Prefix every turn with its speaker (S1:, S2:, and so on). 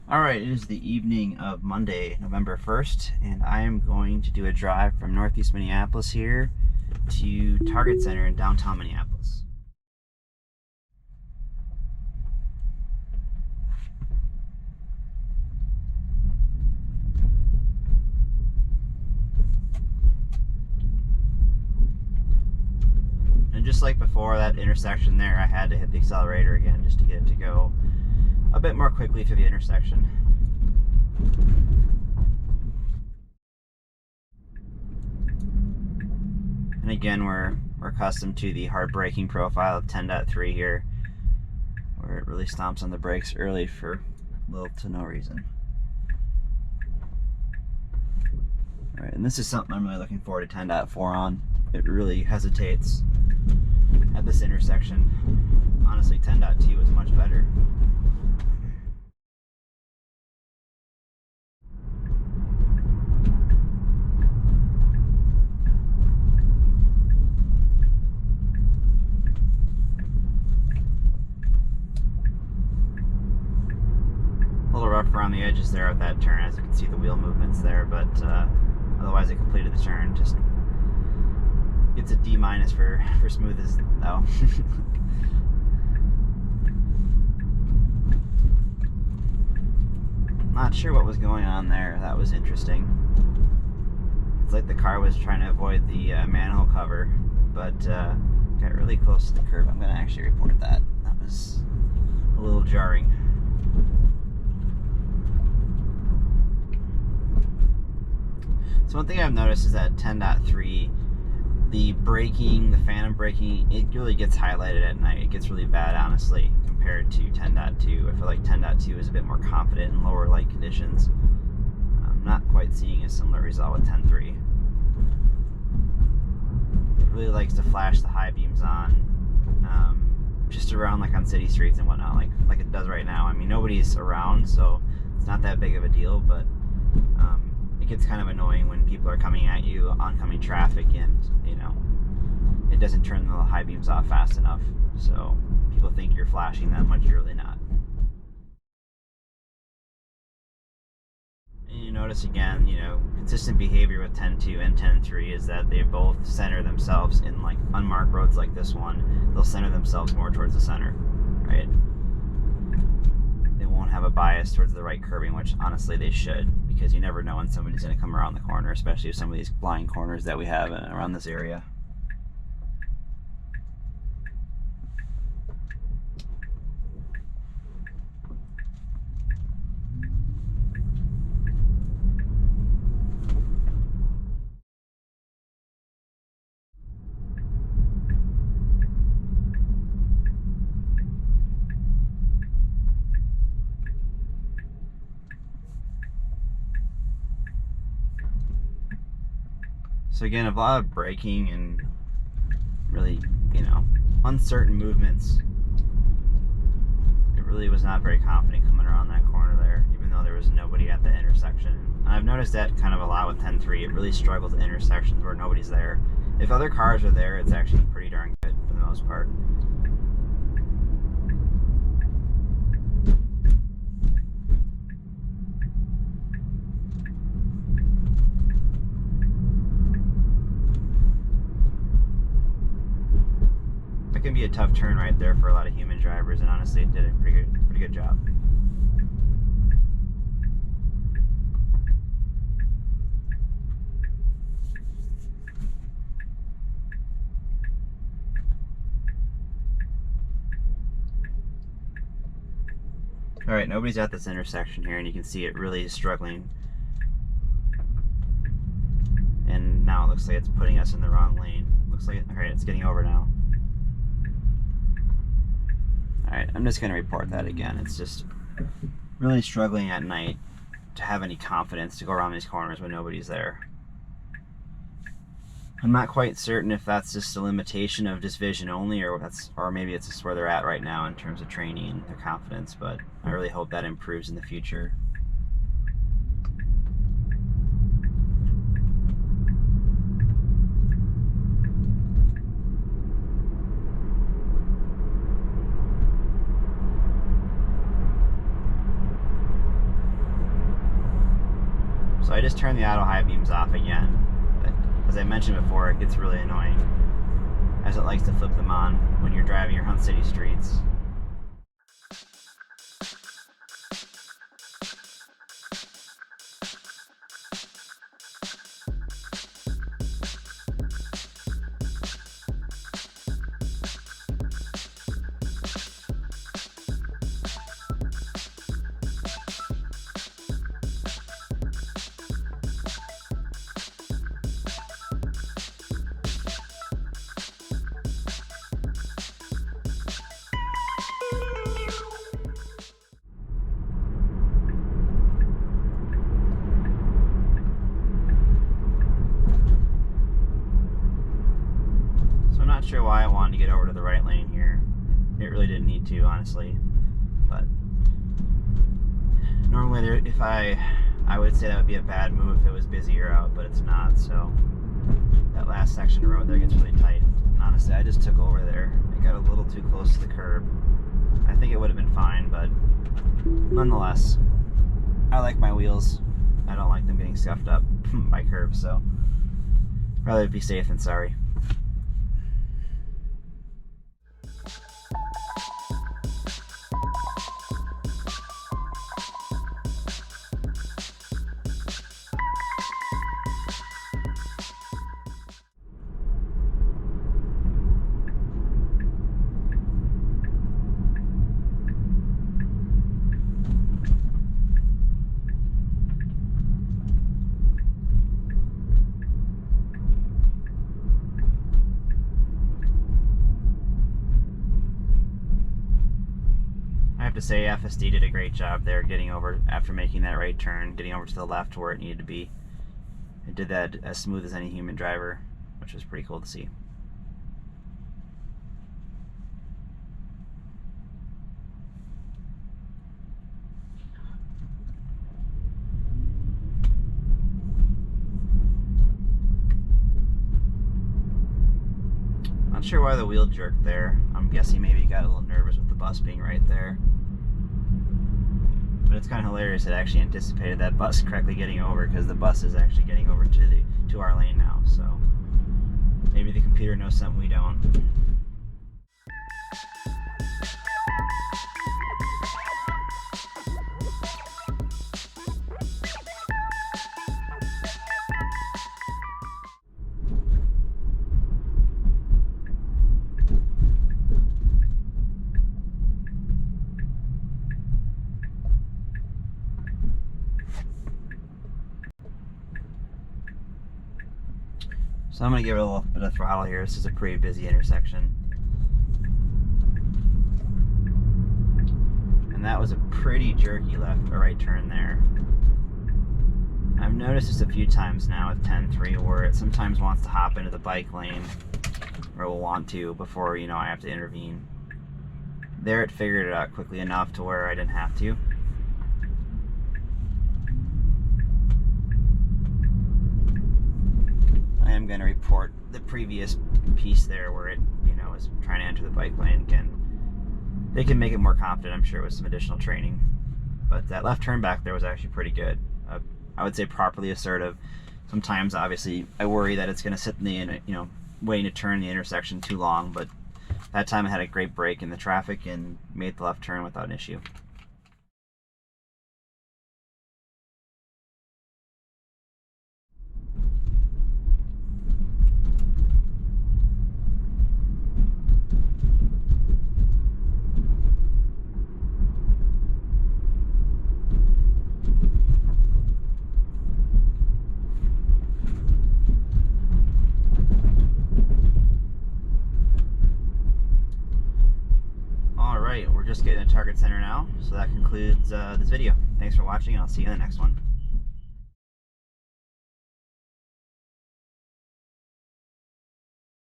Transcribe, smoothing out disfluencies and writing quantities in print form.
S1: Alright, it is the evening of Monday, November 1st, and I am going to do a drive from northeast Minneapolis here to Target Center in downtown Minneapolis. And just like before that intersection there, I had to hit the accelerator again just to get it to go a bit more quickly through the intersection. And again, we're accustomed to the hard braking profile of 10.3 here, where it really stomps on the brakes early for little to no reason. Alright, and this is something I'm really looking forward to 10.4 on. It really hesitates at this intersection. Honestly, 10.2 is much better. A little rough around the edges there with that turn, as you can see the wheel movements there, but otherwise I completed the turn. Just gets a D- for smoothest though. Not sure what was going on there. That was interesting. It's like the car was trying to avoid the manhole cover, but got really close to the curb. I'm going to actually report that. That was a little jarring. So one thing I've noticed is that 10.3, the braking, the phantom braking, it really gets highlighted at night. It gets really bad, honestly, compared to 10.2. I feel like 10.2 is a bit more confident in lower light conditions. I'm not quite seeing a similar result with 10.3. It really likes to flash the high beams on, just around like on city streets and whatnot, like it does right now. I mean, nobody's around, so it's not that big of a deal, but it gets kind of annoying when people are coming at you, oncoming traffic, and it doesn't turn the high beams off fast enough, so people think you're flashing them when you're really not. And you notice again, consistent behavior with 10.2 and 10.3 is that they both center themselves in like unmarked roads like this one. They'll center themselves more towards the center, right? They won't have a bias towards the right curbing, which honestly they should, because you never know when somebody's going to come around the corner, especially with some of these blind corners that we have around this area. So again, a lot of braking and really, uncertain movements. It really was not very confident coming around that corner there, even though there was nobody at the intersection. And I've noticed that kind of a lot with 10.3. It really struggles at intersections where nobody's there. If other cars are there, it's actually pretty darn good for the most part. Can be a tough turn right there for a lot of human drivers, and honestly it did a pretty good job. Alright, nobody's at this intersection here, and you can see it really is struggling. And now it looks like it's putting us in the wrong lane. Looks like alright, it's getting over now. Alright, I'm just going to report that again. It's just really struggling at night to have any confidence to go around these corners when nobody's there. I'm not quite certain if that's just a limitation of just vision only, or maybe it's just where they're at right now in terms of training and their confidence, but I really hope that improves in the future. I just turned the auto high beams off again. But as I mentioned before, it gets really annoying as it likes to flip them on when you're driving your Hunt City streets. Not sure why I wanted to get over to the right lane here. It really didn't need to, honestly. But normally, if I would say that would be a bad move if it was busier out, but it's not. So that last section of road there gets really tight. And honestly, I just took over there. I got a little too close to the curb. I think it would have been fine, but nonetheless, I like my wheels. I don't like them getting scuffed up by curbs, so rather be safe than sorry. To say FSD did a great job there getting over after making that right turn, getting over to the left where it needed to be. It did that as smooth as any human driver, which was pretty cool to see. Not sure why the wheel jerked there. I'm guessing maybe he got a little nervous with the bus being right there. But it's kind of hilarious it actually anticipated that bus correctly getting over, because the bus is actually getting over to our lane now. So maybe the computer knows something we don't. So I'm going to give it a little bit of throttle here. This is a pretty busy intersection. And that was a pretty jerky left or right turn there. I've noticed this a few times now with 10.3 where it sometimes wants to hop into the bike lane, or will want to before, you know, I have to intervene. There it figured it out quickly enough to where I didn't have to. I am going to report the previous piece there where it, you know, was trying to enter the bike lane again. They can make it more confident, I'm sure, with some additional training. But that left turn back there was actually pretty good. I would say properly assertive. Sometimes, obviously, I worry that it's going to sit in the, you know, waiting to turn the intersection too long. But that time I had a great break in the traffic and made the left turn without an issue. We're just getting to Target Center now, so that concludes this video. Thanks for watching, and I'll see you in the next one.